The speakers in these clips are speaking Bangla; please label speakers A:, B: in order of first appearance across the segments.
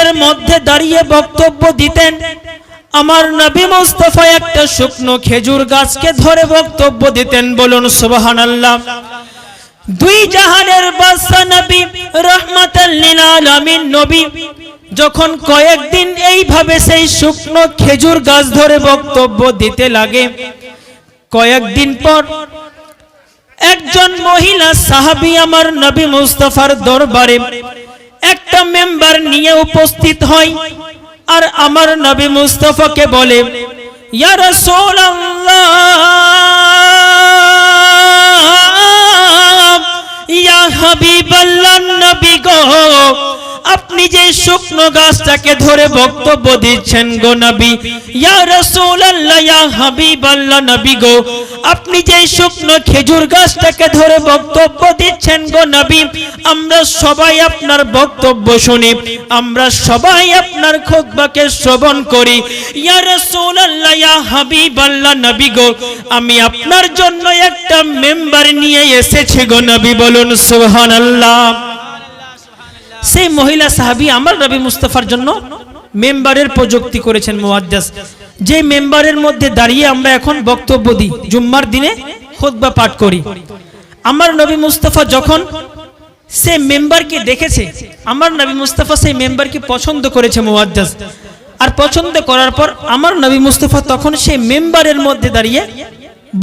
A: মসজিদের মধ্যে দাঁড়িয়ে বক্তব্য দিতেন। আমার নবী মুস্তাফা একটা শুকনো খেজুর গাছকে ধরে বক্তব্য দিতেন। বলুন সুবহানাল্লাহ। দুই জাহানের বাদশা নবী, রাহমাতাল লিল আলামিন নবী যখন কয়েকদিন এইভাবে সেই শুকনো খেজুর গাছ ধরে বক্তব্য দিতে লাগে, কয়েকদিন পর একজন মহিলা সাহাবী আমার নবী মুস্তাফার দরবারে একটা মেম্বার নিয়ে উপস্থিত হয়। আর আমার নবী মুস্তাফাকে বলে, ইয়া রাসূলুল্লাহ, ইয়া হাবিবাল্লাহ নবী গো, আপনি যে শুকনো গাছটাকে ধরে বক্তব্য দিচ্ছেন গো নবী, ইয়া রাসূলুল্লাহ, ইয়া হাবিবাল্লাহ নবী গো, আপনি যে শুকনো খেজুর গাছটাকে ধরে বক্তব্য দিচ্ছেন গো নবী, আমরা সবাই আপনার বক্তব্য শুনি, আমরা সবাই আপনার খুতবাকে শ্রবণ করি। ইয়া রাসূলুল্লাহ, ইয়া হাবিবাল্লাহ নবী গো, আমি আপনার জন্য একটা মেম্বার নিয়ে এসেছি গো নবী। বলুন সুবহানাল্লাহ। সেই মহিলা সাহাবী আমার নবী মুস্তাফার জন্য মেম্বারের প্রযুক্তি করেছেন মুআজ্জাজ, যে মেম্বারের মধ্যে দাঁড়িয়ে আমরা এখন বক্তব্য দিই, জুম্মার দিনে খুতবা পাঠ করি। আমার নবী মুস্তাফা যখন সেই মেম্বারকে দেখেছে, আমার নবী মুস্তাফা সেই মেম্বারকে পছন্দ করেছে মুআজ্জাজ। আর পছন্দ করার পর আমার নবী মুস্তাফা তখন সেই মেম্বারের মধ্যে দাঁড়িয়ে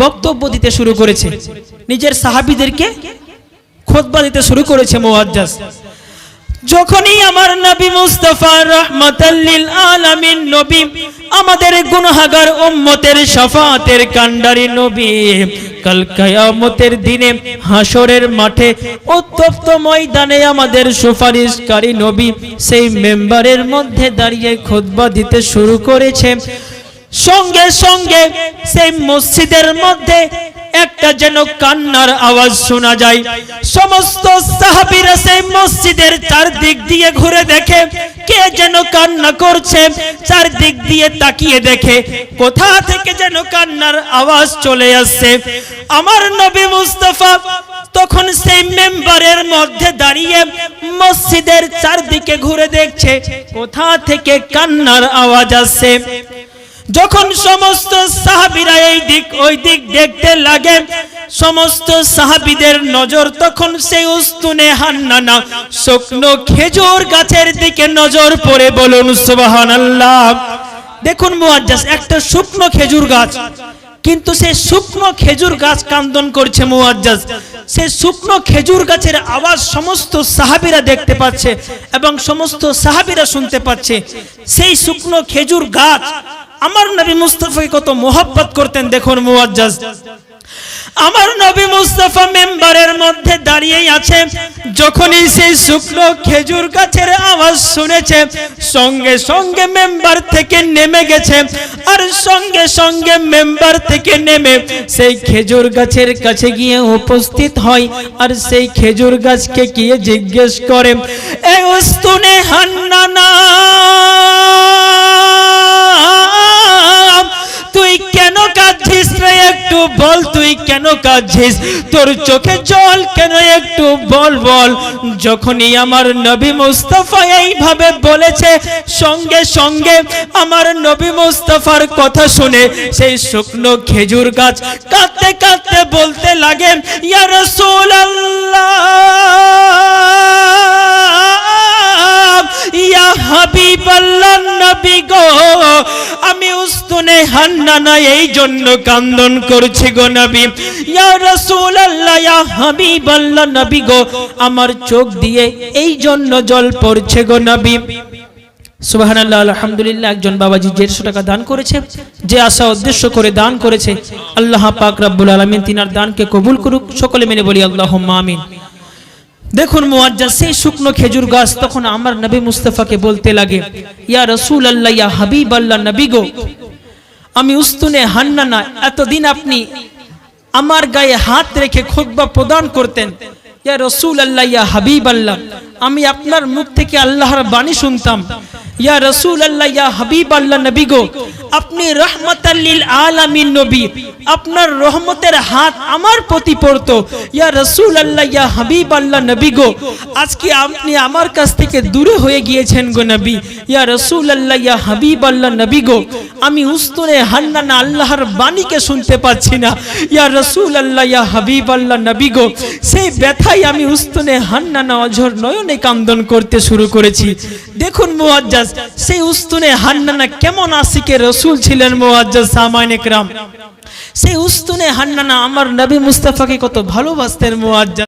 A: বক্তব্য দিতে শুরু করেছে, নিজের সাহাবীদেরকে খুতবা দিতে শুরু করেছে মুআজ্জাজ। যখনই আমার নবী মুস্তাফা রাহমাতাল লিল আলামিন নবী, আমাদের গুনাহগার উম্মতের শাফাআতের কান্ডারি নবী, কাল কিয়ামতের দিনে হাসরের মাঠে উত্তপ্ত ময়দানে আমাদের সুপারিশকারী নবী সেই মেম্বারের মধ্যে দাঁড়িয়ে খুতবা দিতে শুরু করেছে, সঙ্গে সঙ্গে সেই মসজিদের মধ্যে একটা যেন কান্নার আওয়াজ শোনা যায়। সমস্ত সাহাবীরা সেই মসজিদের চারদিক দিয়ে ঘুরে দেখে কে যেন কান্না করছে, চারদিক দিয়ে তাকিয়ে দেখে কোথা থেকে যেন কান্নার আওয়াজ চলে আসছে। আমার নবী মুস্তাফা তখন সেই মেম্বারের মধ্যে দাঁড়িয়ে মসজিদের চারদিকে ঘুরে দেখছে কোথা থেকে কান্নার আওয়াজ আসছে। যখন সমস্ত সাহাবীরা এই দিক ওই দিক দেখতে লাগে, সমস্ত সাহাবীদের নজর তখন সেই উস্তুনে হান্নানা শুকনো খেজুর গাছের দিকে নজর পড়ে। বলুন সুবহানাল্লাহ। দেখুন মুআজ্জাজ, একটা শুকনো খেজুর গাছ, কিন্তু সেই শুকনো খেজুর গাছ কান্দন করছে মুআজ্জাজ। সেই শুকনো খেজুর গাছের আওয়াজ সমস্ত সাহাবীরা দেখতে পাচ্ছে এবং সমস্ত সাহাবীরা শুনতে পাচ্ছে। সেই শুকনো খেজুর গাছ আমার নবী মুস্তাফাকে কত মোহাব্বত করতেন। দেখুন মুআজ্জাজ, আমার নবী মুস্তাফা মেম্বারের মধ্যে দাঁড়িয়ে আছে, যখনই সেই শুকনো খেজুর গাছের আওয়াজ শুনেছে সঙ্গে সঙ্গে মেম্বার থেকে নেমে গেছে। আর সঙ্গে সঙ্গে মেম্বার থেকে নেমে সেই খেজুর গাছের কাছে গিয়ে উপস্থিত হয়। আর সেই খেজুর গাছকে গিয়ে জিজ্ঞেস করে, এ উস্তুনে হান্নানা, তুই কেন কাঁদছিস রে? একটু বল, তুই কেন কাঁদছিস? তোর চোখে জল কেন? একটু বল বল। যখনই আমার নবী মুস্তাফা এইভাবে বলেছে, সঙ্গে সঙ্গে আমার নবী মুস্তাফার কথা শুনে সেই শুকনো খেজুর গাছ কাঁদতে কাঁদতে বলতে লাগে, ইয়া রাসূলুল্লাহ, ইয়া হাবিবাল্লাহ নবী গো, আমি উস্তুনে হান্নানা এই জন্য কান্দন করছি গো নবী। ইয়া রাসূলুল্লাহ, ইয়া হাবিবাল্লাহ নবী গো, আমার চোখ দিয়ে এই জন্য জল পড়ছে গো নবী। সুবহানাল্লাহ, আলহামদুলিল্লাহ। একজন বাবাজি 150 টাকা দান করেছে, যে আশা উদ্দেশ্য করে দান করেছে আল্লাহ পাক রব্বুল আলামিন তিনার দানকে কবুল করুক। সকলে মিলে বলি আল্লাহুম্মা আমিন। দেখুন মুআজ্জাজ, সেই শুকনো খেজুর গাছ তখন আমার নবী মুস্তাফাকে বলতে লাগে, ইয়া রাসূলুল্লাহ, ইয়া হাবিবাল্লাহ নবী গো, আমি উস্তুনে হান্নানা, এতদিন আপনি আমার গায়ে হাত রেখে খুতবা প্রদান করতেন। ইয়া রাসূলুল্লাহ, ইয়া হাবিবাল্লাহ, আমি আপনার মুখ থেকে আল্লাহর বাণী শুনতাম। ইয়া রাসূলুল্লাহ, ইয়া হাবিবাল্লাহ নবী গো, আপনি রহমাতাল লিল আলামিন নবী, আপনার রহমতের হাত আমার প্রতি পড়তো। ইয়া রাসূলুল্লাহ, ইয়া হাবিবাল্লাহ নবী গো, আজকে আপনি আমার কাছ থেকে দূরে হয়ে গিয়েছেন গো নবী। ইয়া রাসূলুল্লাহ, ইয়া হাবিবাল্লাহ নবী গো, আমি উস্তুনে হান্নানা আল্লাহর বাণীকে শুনতে পাচ্ছি না। ইয়া রাসূলুল্লাহ, ইয়া হাবিবাল্লাহ নবী গো, সেই ব্যথায় আমি উস্তুনে হান্নানা অঝর নয়নে কান্দন করতে শুরু করেছি। দেখুন মুআজ্জাজ, সেই উস্তুনে হান্নানা কেমন আশিকে রাসূল ছিলেন মুআজ্জাজ সামাইনে کرام। সেই উস্তুনে হান্নানা আমার নবী মুস্তাফাকে কত ভালোবাসতেন মুআজ্জাজ।